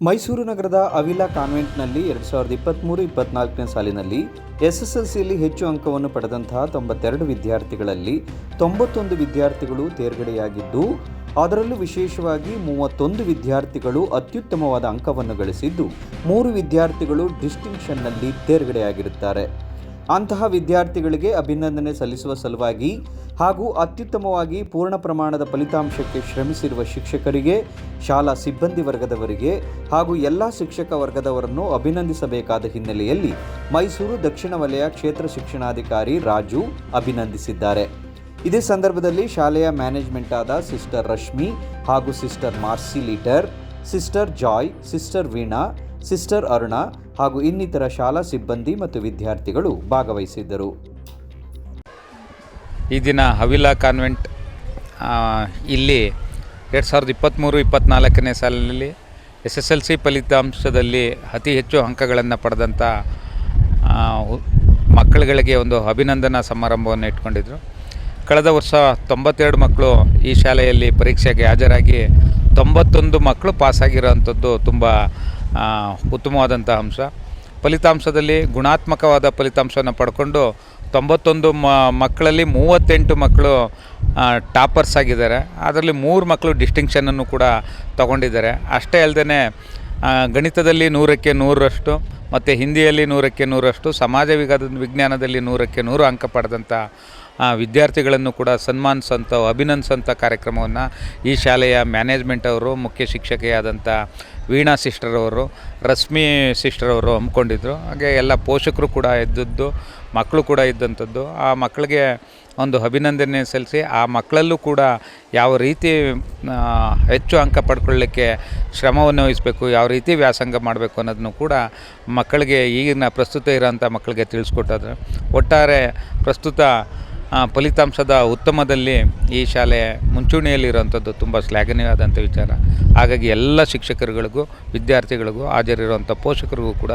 ಮೈಸೂರು ನಗರದ ಅವಿಲಾ ಕಾನ್ವೆಂಟ್ನಲ್ಲಿ 2023-24ನೇ ಸಾಲಿನಲ್ಲಿ ಎಸ್ಎಸ್ಎಲ್ಸಿಯಲ್ಲಿ ಹೆಚ್ಚು ಅಂಕವನ್ನು ಪಡೆದಂತಹ 92 ವಿದ್ಯಾರ್ಥಿಗಳಲ್ಲಿ 91 ವಿದ್ಯಾರ್ಥಿಗಳು ತೇರ್ಗಡೆಯಾಗಿದ್ದು, ಅದರಲ್ಲೂ ವಿಶೇಷವಾಗಿ 31 ವಿದ್ಯಾರ್ಥಿಗಳು ಅತ್ಯುತ್ತಮವಾದ ಅಂಕವನ್ನು ಗಳಿಸಿದ್ದು, 3 ವಿದ್ಯಾರ್ಥಿಗಳು ಡಿಸ್ಟಿಂಕ್ಷನ್ನಲ್ಲಿ ತೇರ್ಗಡೆಯಾಗಿರುತ್ತಾರೆ. ಅಂತಹ ವಿದ್ಯಾರ್ಥಿಗಳಿಗೆ ಅಭಿನಂದನೆ ಸಲ್ಲಿಸುವ ಸಲುವಾಗಿ ಹಾಗೂ ಅತ್ಯುತ್ತಮವಾಗಿ ಪೂರ್ಣ ಪ್ರಮಾಣದ ಫಲಿತಾಂಶಕ್ಕೆ ಶ್ರಮಿಸಿರುವ ಶಿಕ್ಷಕರಿಗೆ, ಶಾಲಾ ಸಿಬ್ಬಂದಿ ವರ್ಗದವರಿಗೆ ಹಾಗೂ ಎಲ್ಲ ಶಿಕ್ಷಕ ವರ್ಗದವರನ್ನು ಅಭಿನಂದಿಸಬೇಕಾದ ಹಿನ್ನೆಲೆಯಲ್ಲಿ ಮೈಸೂರು ದಕ್ಷಿಣ ವಲಯ ಕ್ಷೇತ್ರ ಶಿಕ್ಷಣಾಧಿಕಾರಿ ರಾಜು ಅಭಿನಂದಿಸಿದ್ದಾರೆ. ಇದೇ ಸಂದರ್ಭದಲ್ಲಿ ಶಾಲೆಯ ಮ್ಯಾನೇಜ್ಮೆಂಟ್ ಆದ ಸಿಸ್ಟರ್ ರಶ್ಮಿ ಹಾಗೂ sister Marcelita, sister Joy, sister Veena, sister Aruna ಹಾಗೂ ಇನ್ನಿತರ ಶಾಲಾ ಸಿಬ್ಬಂದಿ ಮತ್ತು ವಿದ್ಯಾರ್ಥಿಗಳು ಭಾಗವಹಿಸಿದ್ದರು. ಈ ದಿನ ಅವಿಲಾ ಕಾನ್ವೆಂಟ್ ಇಲ್ಲಿ 2023-24ನೇ ಸಾಲಿನಲ್ಲಿ SSLC ಫಲಿತಾಂಶದಲ್ಲಿ ಅತಿ ಹೆಚ್ಚು ಅಂಕಗಳನ್ನು ಪಡೆದಂಥ ಮಕ್ಕಳುಗಳಿಗೆ ಒಂದು ಅಭಿನಂದನಾ ಸಮಾರಂಭವನ್ನು ಇಟ್ಕೊಂಡಿದ್ರು. ಕಳೆದ ವರ್ಷ 92 ಮಕ್ಕಳು ಈ ಶಾಲೆಯಲ್ಲಿ ಪರೀಕ್ಷೆಗೆ ಹಾಜರಾಗಿ 91 ಮಕ್ಕಳು ಪಾಸಾಗಿರೋವಂಥದ್ದು ತುಂಬ ಉತ್ತಮವಾದಂಥ ಅಂಶ. ಫಲಿತಾಂಶದಲ್ಲಿ ಗುಣಾತ್ಮಕವಾದ ಫಲಿತಾಂಶವನ್ನು ಪಡ್ಕೊಂಡು 91 ಮಕ್ಕಳಲ್ಲಿ 38 ಮಕ್ಕಳು ಟಾಪರ್ಸ್ ಆಗಿದ್ದಾರೆ. ಅದರಲ್ಲಿ 3 ಮಕ್ಕಳು ಡಿಸ್ಟಿಂಕ್ಷನನ್ನು ಕೂಡ ತಗೊಂಡಿದ್ದಾರೆ. ಅಷ್ಟೇ ಅಲ್ಲದೆ ಗಣಿತದಲ್ಲಿ 100ಕ್ಕೆ 100ರಷ್ಟು ಮತ್ತು ಹಿಂದಿಯಲ್ಲಿ 100ಕ್ಕೆ 100ರಷ್ಟು, ಸಮಾಜ ವಿಜ್ಞಾನದಲ್ಲಿ 100ಕ್ಕೆ 100 ಅಂಕ ಪಡೆದಂಥ ವಿದ್ಯಾರ್ಥಿಗಳನ್ನು ಕೂಡ ಸನ್ಮಾನಿಸೋಂಥ, ಅಭಿನಂದಿಸೋಂಥ ಕಾರ್ಯಕ್ರಮವನ್ನು ಈ ಶಾಲೆಯ ಮ್ಯಾನೇಜ್ಮೆಂಟ್ ಅವರು, ಮುಖ್ಯ ಶಿಕ್ಷಕಿಯಾದಂಥ ವೀಣಾ ಸಿಸ್ಟರ್ ಅವರು, ರಶ್ಮಿ ಸಿಸ್ಟರ್ ಅವರು ಹಮ್ಮಿಕೊಂಡಿದ್ರು. ಹಾಗೆ ಎಲ್ಲ ಪೋಷಕರು ಕೂಡ ಇದ್ದದ್ದು, ಮಕ್ಕಳು ಕೂಡ ಇದ್ದಂಥದ್ದು. ಆ ಮಕ್ಕಳಿಗೆ ಒಂದು ಅಭಿನಂದನೆ ಸಲ್ಲಿಸಿ ಆ ಮಕ್ಕಳಲ್ಲೂ ಕೂಡ ಯಾವ ರೀತಿ ಹೆಚ್ಚು ಅಂಕ ಪಡ್ಕೊಳ್ಳಿಕ್ಕೆ ಶ್ರಮವನ್ನು ವಹಿಸಬೇಕು, ಯಾವ ರೀತಿ ವ್ಯಾಸಂಗ ಮಾಡಬೇಕು ಅನ್ನೋದನ್ನು ಕೂಡ ಮಕ್ಕಳಿಗೆ, ಈಗಿನ ಪ್ರಸ್ತುತ ಇರೋಂಥ ಮಕ್ಕಳಿಗೆ ತಿಳಿಸ್ಕೊಟ್ಟಿದ್ರು. ಒಟ್ಟಾರೆ ಪ್ರಸ್ತುತ ಫಲಿತಾಂಶದ ಉತ್ತಮದಲ್ಲಿ ಈ ಶಾಲೆ ಮುಂಚೂಣಿಯಲ್ಲಿರುವಂಥದ್ದು ತುಂಬ ಶ್ಲಾಘನೀಯವಾದಂಥ ವಿಚಾರ. ಹಾಗಾಗಿ ಎಲ್ಲ ಶಿಕ್ಷಕರುಗಳಿಗೂ, ವಿದ್ಯಾರ್ಥಿಗಳಿಗೂ, ಹಾಜರಿರುವಂಥ ಪೋಷಕರಿಗೂ ಕೂಡ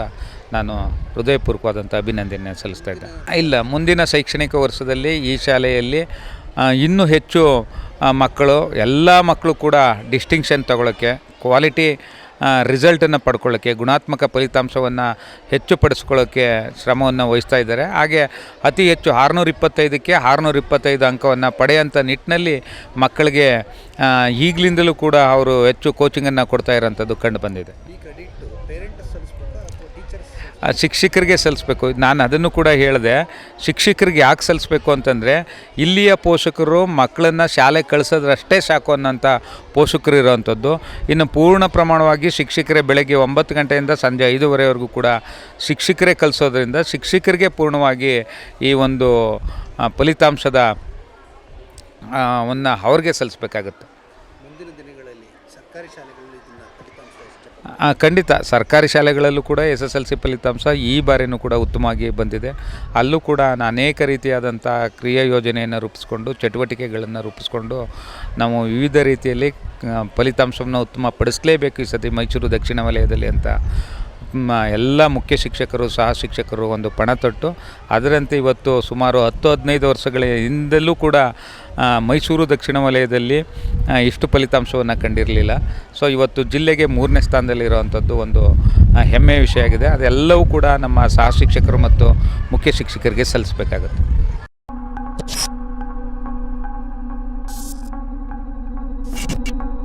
ನಾನು ಹೃದಯಪೂರ್ವಕವಾದಂಥ ಅಭಿನಂದನೆ ಸಲ್ಲಿಸ್ತಾ ಇದ್ದೆ. ಇಲ್ಲ, ಮುಂದಿನ ಶೈಕ್ಷಣಿಕ ವರ್ಷದಲ್ಲಿ ಈ ಶಾಲೆಯಲ್ಲಿ ಇನ್ನೂ ಹೆಚ್ಚು ಮಕ್ಕಳು, ಎಲ್ಲ ಮಕ್ಕಳು ಕೂಡ ಡಿಸ್ಟಿಂಕ್ಷನ್ ತಗೊಳ್ಳೋಕ್ಕೆ, ಕ್ವಾಲಿಟಿ ರಿಸಲ್ಟನ್ನು ಪಡ್ಕೊಳ್ಳೋಕ್ಕೆ, ಗುಣಾತ್ಮಕ ಫಲಿತಾಂಶವನ್ನು ಹೆಚ್ಚು ಪಡಿಸ್ಕೊಳ್ಳೋಕ್ಕೆ ಶ್ರಮವನ್ನು ವಹಿಸ್ತಾ ಇದ್ದಾರೆ. ಹಾಗೆ ಅತಿ ಹೆಚ್ಚು 625ಕ್ಕೆ 625 ಅಂಕವನ್ನು ಪಡೆಯೋಂಥ ನಿಟ್ಟಿನಲ್ಲಿ ಮಕ್ಕಳಿಗೆ ಈಗಲಿಂದಲೂ ಕೂಡ ಅವರು ಹೆಚ್ಚು ಕೋಚಿಂಗನ್ನು ಕೊಡ್ತಾ ಇರೋಂಥದ್ದು ಕಂಡು ಬಂದಿದೆ. ಶಿಕ್ಷಕರಿಗೆ ಸಲ್ಲಿಸಬೇಕು. ನಾನು ಅದನ್ನು ಕೂಡ ಹೇಳಿದೆ, ಶಿಕ್ಷಕರಿಗೆ ಯಾಕೆ ಸಲ್ಲಿಸಬೇಕು ಅಂತಂದರೆ, ಇಲ್ಲಿಯ ಪೋಷಕರು ಮಕ್ಕಳನ್ನು ಶಾಲೆಗೆ ಕಳಿಸೋದ್ರಷ್ಟೇ ಸಾಕು ಅನ್ನೋಂಥ ಪೋಷಕರು ಇರೋವಂಥದ್ದು. ಇನ್ನು ಪೂರ್ಣ ಪ್ರಮಾಣವಾಗಿ ಶಿಕ್ಷಕರೇ ಬೆಳಗ್ಗೆ 9 ಗಂಟೆಯಿಂದ ಸಂಜೆ 5:30ವರೆಗೂ ಕೂಡ ಶಿಕ್ಷಕರೇ ಕಲಿಸೋದ್ರಿಂದ ಶಿಕ್ಷಕರಿಗೆ ಪೂರ್ಣವಾಗಿ ಈ ಒಂದು ಫಲಿತಾಂಶದ ಅವ್ರಿಗೆ ಸಲ್ಲಿಸಬೇಕಾಗುತ್ತೆ. ಮುಂದಿನ ದಿನಗಳಲ್ಲಿ ಸರ್ಕಾರಿ ಶಾಲೆಗಳಲ್ಲಿ ಖಂಡಿತ ಸರ್ಕಾರಿ ಶಾಲೆಗಳಲ್ಲೂ ಕೂಡ SSLC ಫಲಿತಾಂಶ ಈ ಬಾರಿಯೂ ಕೂಡ ಉತ್ತಮವಾಗಿ ಬಂದಿದೆ. ಅಲ್ಲೂ ಕೂಡ ಅನೇಕ ರೀತಿಯಾದಂಥ ಕ್ರಿಯಾ ಯೋಜನೆಯನ್ನು ರೂಪಿಸ್ಕೊಂಡು, ಚಟುವಟಿಕೆಗಳನ್ನು ರೂಪಿಸ್ಕೊಂಡು ನಾವು ವಿವಿಧ ರೀತಿಯಲ್ಲಿ ಫಲಿತಾಂಶವನ್ನು ಉತ್ತಮಪಡಿಸಲೇಬೇಕು ಈ ಸತಿ ಮೈಸೂರು ದಕ್ಷಿಣ ವಲಯದಲ್ಲಿ ಅಂತ ಎಲ್ಲ ಮುಖ್ಯ ಶಿಕ್ಷಕರು, ಸಹ ಶಿಕ್ಷಕರು ಒಂದು ಪಣ ತೊಟ್ಟು, ಅದರಂತೆ ಇವತ್ತು ಸುಮಾರು 10-15 ವರ್ಷಗಳ ಹಿಂದೆಲ್ಲೂ ಕೂಡ ಮೈಸೂರು ದಕ್ಷಿಣ ವಲಯದಲ್ಲಿ ಇಷ್ಟು ಫಲಿತಾಂಶವನ್ನು ಕಂಡಿರಲಿಲ್ಲ. ಸೊ ಇವತ್ತು ಜಿಲ್ಲೆಗೆ 3ನೇ ಸ್ಥಾನದಲ್ಲಿರುವಂಥದ್ದು ಒಂದು ಹೆಮ್ಮೆಯ ವಿಷಯ ಆಗಿದೆ. ಅದೆಲ್ಲವೂ ಕೂಡ ನಮ್ಮ ಸಹ ಶಿಕ್ಷಕರು ಮತ್ತು ಮುಖ್ಯ ಶಿಕ್ಷಕರಿಗೆ ಸಲ್ಲಿಸಬೇಕಾಗುತ್ತೆ.